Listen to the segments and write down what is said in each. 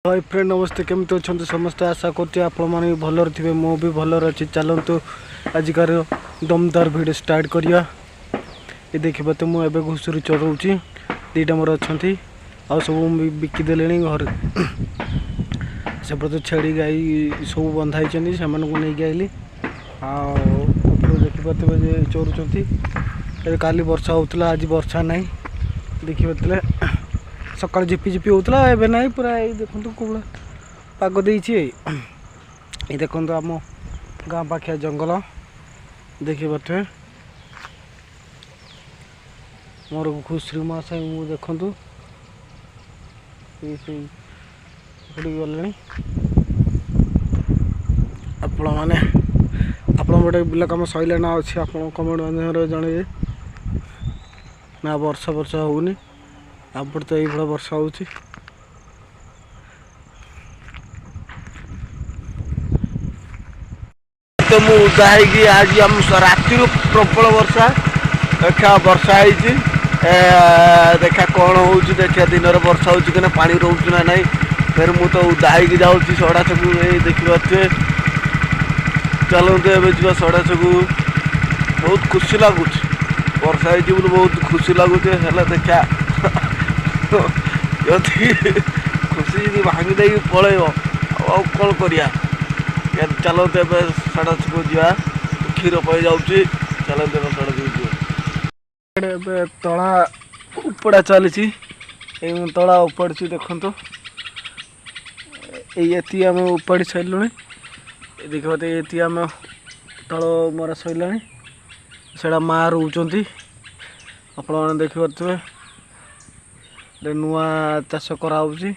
hi friend नमस्ते केमती अच्छा समस्ते आशा करते भी भलर थे मु भी भलर अच्छी चलतु आजिकार दमदार भिड स्टार्ट करिया ये देखा तो मुझे घुषुरी चलाऊँगी दीटा मोर अच्छा आ सब बिकिदे घर सेपटे छेड़ी गाई सब बंधाई से नहीं आइली देखिपे चोरुंट काली वर्षा होता आज वर्षा ना देखिपे सकाल झिपी होता है ना पूरा ये देखो कौन पाग देती ये देखो आम गाँ पाखिया जंगल देखिपे मोर घुषुरी मासा मु देखु गले आपण गोटे बिल कम सैला ना अच्छे आप कमेंट माध्यम जनइबे ना वर्षा वर्षा होनी आपड़ तो ये वर्षा हो तो मु उदा आज आम राति प्रबल वर्षा देखा वर्षा है देखा कौन हो देखा दिन वर्षा हो पानी रोचे ना नहीं फिर मु तो उदा जाऊँ सड़ा छकू देखिए चलते ए जा सड़ा छकू बहुत खुशी लगुच वर्षा हो बहुत खुशी लगुच देखा खुशी जी भांगी दे पल कौन कर चलते सड़ा छकू जा क्षीर पाई जाऊँगी चलते सड़ा छकू तला उपड़ा चली तला उपाड़ी देखु ये आम उपाड़ी सारे देखते ये आम तल मरा सैला से माँ रोचे आप देखिपे नुआ चाष कराऊँगी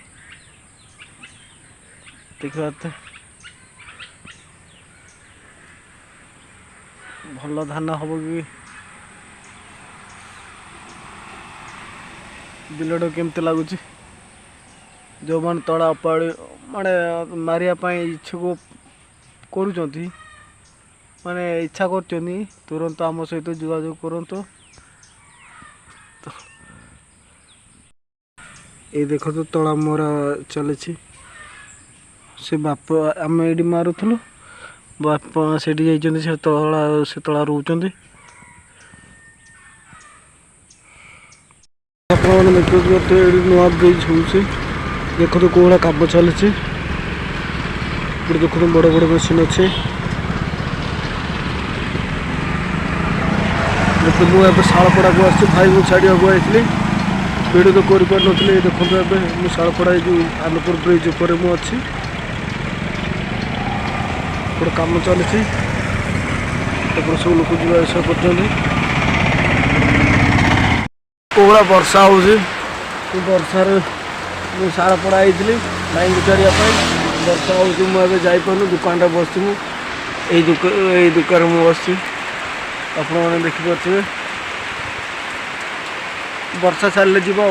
देखते भल धान हम कि बिलटा केमती लगुच जो मैंने तला उपाड़ी माने मारिया इच्छुक करुँच माने इच्छा कर तुरंत आम सहित जोगाजोग करूँ ये देख तो तला मोरा चली से बाप आम ये मारुलु बाप से तला रोचे देखते नुआ ब्रिज हो देख तो कौन काम चली देख बड़ बड़ मेसीन अच्छे देखो मुझे शालपड़ा को आस भाई को छाड़ा को आई वीडियो तो कर पार नी देखो मुझे शालपड़ा जो आनपुर ब्रिज उपर मुझे गोटे कम चली सब लोग जावास कर कौड़ा वर्षा हो वर्षार मुझे शालपड़ा आई भाई विचारियाँ वर्षा हो मुझे जापार दुकान बस दुकान में बस आप देखिपे वर्षा छाड़े जीवा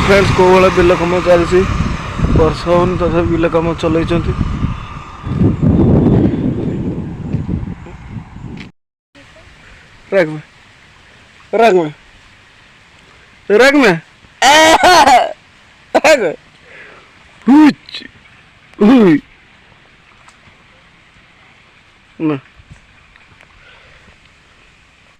फ्रेंड्स कौ भाई बिल कम चलती वर्षा होनी तथा बिल कम चल रग में ना